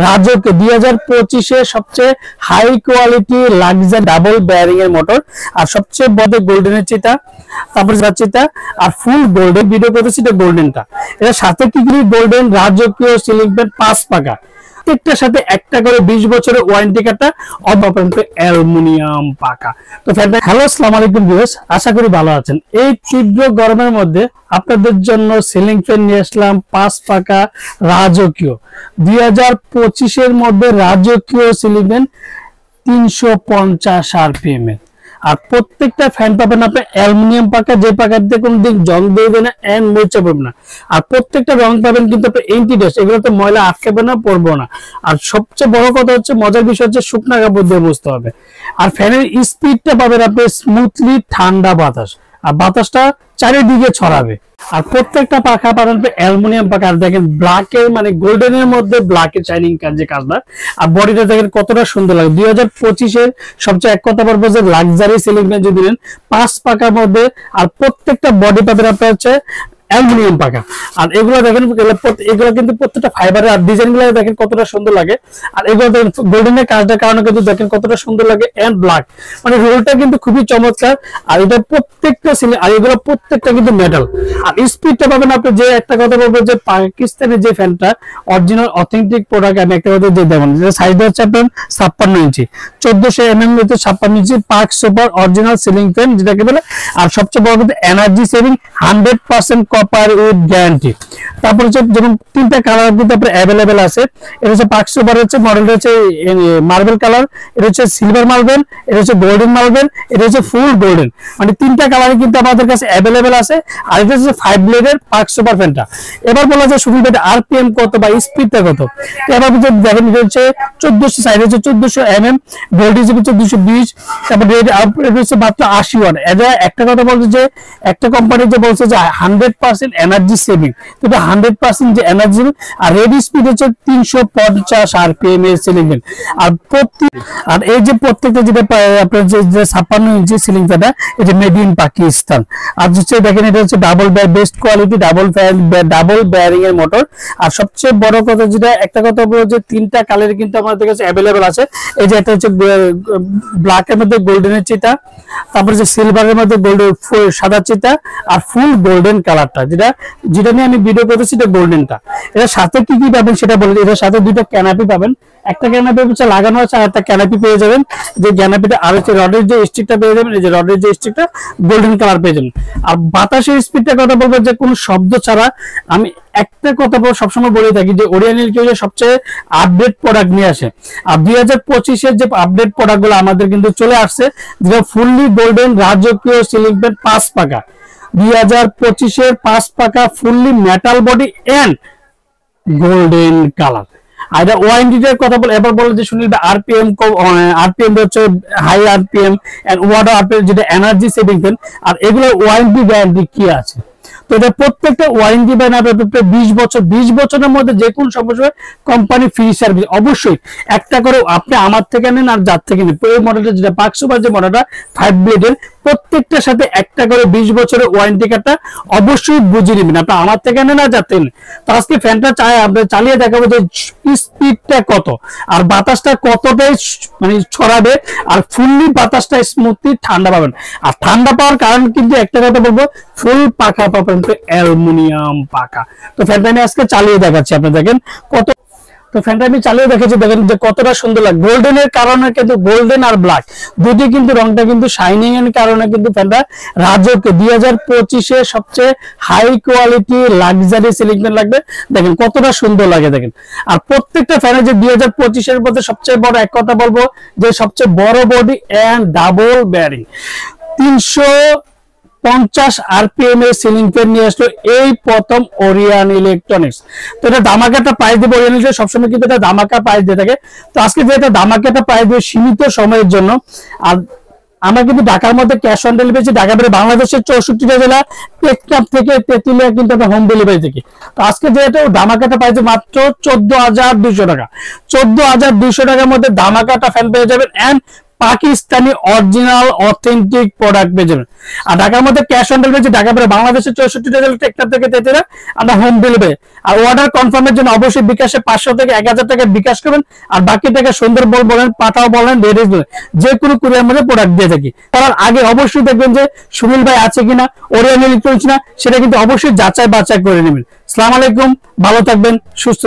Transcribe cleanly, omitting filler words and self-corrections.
রাজকীয় 2025 এর সবচেয়ে high quality luxury double bearing এর মোটর, আর সবচেয়ে বড় গোল্ডেনের চিতা, তারপরে চিতা আর ফুল গোল্ডেন ভিডিও করেছি, এটা গোল্ডেনটা। এর সাথে কি কি গোল্ডেন রাজকীয় সিলিং ফ্যান 5 পাকা, প্রত্যেকটার সাথে একটা করে 20 বছরের ওয়ারেন্টি কার্ডটা, অ্যালুমিনিয়াম পাকা। তো হ্যালো, আসসালামু আলাইকুম ভিউয়ার্স, আশা করি ভালো আছেন। এই তীব্র গরমের মধ্যে আপনাদের জন্য সিলিং ফ্যান নিয়ে আসলাম 5 পাকা রাজকীয় 2025 এর মধ্যে রাজকীয় সিলিং ফ্যান 350 আরপিএম এর। আর প্রত্যেকটা ফ্যান পাবেন আপনি অ্যালুমিনিয়াম পাকা, যে পাকাতে কোনদিন জং দেবে না এন্ড মুছে পড়বে না। আর প্রত্যেকটা রং পাবেন কিন্তু আপনি এন্টিডাস্ট, এগুলোতে ময়লা আটকাবে না, পড়বে না। আর সবচেয়ে বড় কথা হচ্ছে, মজার বিষয় হচ্ছে শুকনা কাপড় দিয়ে মুছতে হবে। আর ফ্যানের স্পিডটা পাবেন আপনি স্মুথলি ঠান্ডা বাতাস, আর বাতাসটা চারিদিকে ছড়াবে। আর প্রত্যেকটা পাখা পাবেন অ্যালুমিনিয়াম পাখা। আর দেখেন ব্ল্যাকের মানে গোল্ডেনের মধ্যে ব্ল্যাকের শাইনিং কাজ, যে কাজটা। আর বডিটা দেখেন কতটা সুন্দর লাগে। 2025 এর সবচেয়ে এক কথা বলবো যে লাক্সারি সিলিং ফ্যান যদি নেন 5 পাকার মধ্যে, আর প্রত্যেকটা বডি পাবেন আপনার হচ্ছে অ্যালুমিনিয়াম পাকা। আর এগুলো দেখেন, এগুলো কিন্তু প্রত্যেকটা ফাইবারের, আর ডিজাইন গুলো দেখেন কতটা সুন্দর লাগে। আর এগুলো দেখেন গোল্ডেনের কাজটার কারণে কিন্তু দেখেন কতটা সুন্দর লাগে, এন্ড ব্ল্যাক মানে রোলটা কিন্তু খুবই চমৎকার। আর এটা প্রত্যেকটা সিলিং, আর এগুলো প্রত্যেকটা কিন্তু মেটাল। আর স্পিডটা পাবেন আপনি, যে একটা কথা বলবো যে পাকিস্তানের যে ফ্যানটা অরিজিনাল অথেন্টিক প্রোডাক্ট, আমি একটা কথা দিয়ে দেবেন, যে সাইজ হচ্ছে আপনার 56 ইঞ্চি, 1400 mm হচ্ছে 56 ইঞ্চি park super original ceiling fan যেটাকে বলে। আর সবচেয়ে বড় কথা energy saving 100% copper with guarantee. তারপর হচ্ছে যেমন 3টা কালার কিন্তু আপনার অ্যাভেলেবেল আছে। এটা হচ্ছে পার্ক সুপার, হচ্ছে মডেলটা হচ্ছে মার্বেল কালার, এটা হচ্ছে সিলভার মার্বেল, এটা হচ্ছে গোল্ডেন মার্বেল, এটা হচ্ছে ফুল গোল্ডেন, মানে 3টা কালারই কিন্তু আমাদের কাছে অ্যাভেলেবেল আছে। আর এটা হচ্ছে 5 ব্লেডের পার্ক সুপার ফ্যানটা। এবার বলা যায় সুবিধাটা আরপিএম কত বা স্পিডটা কত। এবার দেখেন এটা হচ্ছে 1400, সাইজ হচ্ছে 1400 mm, ভোল্টেজ হচ্ছে 220, তারপর রেট হচ্ছে মাত্র 80 ওয়াট। এটা একটা কথা বলছে যে একটা কোম্পানি যে বলছে যে 100% এনার্জি সেভিং, তো 100% যে এনার্জি। আর রেড স্পিড হচ্ছে 350 আরপিএম এর সিলিং ফ্যান। আর এই যে প্রত্যেকটা যেটা আপনার যে 56 ইঞ্চি সিলিং ফ্যানটা, এটা মেড ইন পাকিস্তান। আর হচ্ছে দেখেন এটা হচ্ছে double best quality double fan double bearing এর মোটর। আর সবচেয়ে বড় কথা যেটা একটা কথা বলবো যে 3টা কালার কিন্তু আমাদের কাছে অ্যাভেলেবেল আছে। এই যে এটা হচ্ছে ব্ল্যাক এর মধ্যে গোল্ডেনের চিতা, তারপর যে সিলভারের মধ্যে গোল্ডেন সাদা চিতা, আর ফুল গোল্ডেন কালারটা যেটা নিয়ে আমি ভিডিও করেছি, এটা গোল্ডেনটা। এর সাথে কি কি পাবেন সেটা বলে, এর সাথে 2টা ক্যানাপি পাবেন, একটা ক্যানাপি হচ্ছে লাগানো আছে, আর একটা ক্যানাপি পেয়ে যাবেন। যে ক্যানাপিটা আর হচ্ছে রডের যে স্টিকটা পেয়ে যাবেন, এই যে রডের যে স্টিকটা গোল্ডেন কালার পেয়ে যাবেন। আর বাতাসের স্পিডটা কথা বলবো যে কোনো শব্দ ছাড়া। আমি একটা কথা সবসময় বলে থাকি যে ওরিয়ন এলকিউ সবচেয়ে আপডেট প্রোডাক্ট নিয়ে আসে। আর 2025 এর যে আপডেট প্রোডাক্ট গুলো আমাদের কিন্তু চলে আসছে, যেটা ফুললি গোল্ডেন রাজকীয় সিলিং ফ্যান 5 পাকা 2025 এর 5 পাকা fully metal body and golden colour. আর এটা ওয়ারেন্টিটার কথা বলে এবার বলে যে শুনলে আরপিএম হচ্ছে high RPM and water RPM, যেটা এনার্জি সেভিং ফ্যান। আর এগুলো ওয়ারেন্টি গ্যারান্টি কি আছে, তো এটা প্রত্যেকটা ওয়ারেন্টি পাবেন আপনার 20 বছর। 20 বছরের মধ্যে যে কোন সমস্যা কোম্পানি ফ্রি সার্ভিস। অবশ্যই একটা করে আপনি আমার থেকে নেন আর যার থেকে নেন, এই মডেলটা যেটা পার্ক সুপার যে মডেলটা 5 ব্লেডের, প্রত্যেকটার সাথে একটা করে 20 বছরের ওয়ারেন্টি কার্ডটা অবশ্যই বুঝে নেবেন, আপনি আমার থেকে নেন আর যার থেকে নেন। তো আজকে ফ্যানটা আমরা চালিয়ে দেখাবো যে স্পিডটা কত, আর বাতাসটা কতটাই মানে ছড়াবে, আর ফুললি বাতাসটা স্মুথলি ঠান্ডা পাবেন। আর ঠান্ডা পাওয়ার কারণ কিন্তু একটা কথা বলবো, ফুল পাখা পাবেন অ্যালুমিনিয়াম পাকা। তো ফ্যানটা আমি আজকে চালিয়ে দেখাচ্ছি, আপনি দেখেন কত। তো ফ্যানটা আমি চালিয়ে দেখেছি, দেখেন যে কতটা সুন্দর লাগে। গোল্ডেনের কারণে কিন্তু গোল্ডেন আর ব্ল্যাক দুটি কিন্তু রংটা কিন্তু শাইনিং এর কারণে কিন্তু ফ্যানটা রাজকীয় 2025 এর সবচেয়ে high quality luxury ceiling fan লাগবে। দেখেন কতটা সুন্দর লাগে দেখেন। আর প্রত্যেকটা ফ্যানের যে 2025 এর মধ্যে সবচেয়ে বড় এক কথা বলবো যে সবচেয়ে বড় body and double bearing 350 RPM এর সিলিং ফ্যান নিয়ে আসলো এই প্রথম ওরিয়ন ইলেকট্রনিক্স। তো এটা ধামাকাটা প্রাইস দেব, ওরিয়ন ইলেকট্রনিক্স সবসময় কিন্তু এটা ধামাকা প্রাইস দিয়ে থাকে। তো আজকে যে এটা ধামাকাটা প্রাইস দেব সীমিত সময়ের জন্য। আর আমরা কিন্তু ঢাকার মধ্যে ক্যাশ অন ডেলিভারি, ঢাকা বেড়ে বাংলাদেশের 64টা জেলা, টেকনাফ থেকে তেতুলিয়া কিন্তু আমরা হোম ডেলিভারি থেকে। তো আজকে যেহেতু ধামাকাটা পাইছে মাত্র 14,200 টাকা, 14,200 টাকার মধ্যে ধামাকাটা ফ্যান পেয়ে যাবেন and Pakistani original authentic product পেয়ে যাবেন। আর ঢাকার মধ্যে ক্যাশ অন ডেলিভারি, ঢাকা পরে বাংলাদেশের 64 টাকা টেকটা থেকে তেতেরা আমরা হোম ডেলিভারি। আর অর্ডার কনফার্মের জন্য অবশ্যই বিকাশে 500 থেকে 1000 টাকা বিকাশ করবেন, আর বাকি টাকা সুন্দরবন বলেন, পাঠাও বলেন, লেডিস বলেন, যে কোনো কুরিয়ার মধ্যে প্রোডাক্ট দিয়ে থাকি। করার আগে অবশ্যই দেখবেন যে সুনীল ভাই আছে কিনা, ওরিয়েন্ট ইলেকট্রনিক্স না, সেটা কিন্তু অবশ্যই যাচাই বাছাই করে নেবেন। আসসালামু আলাইকুম, ভালো থাকবেন, সুস্থ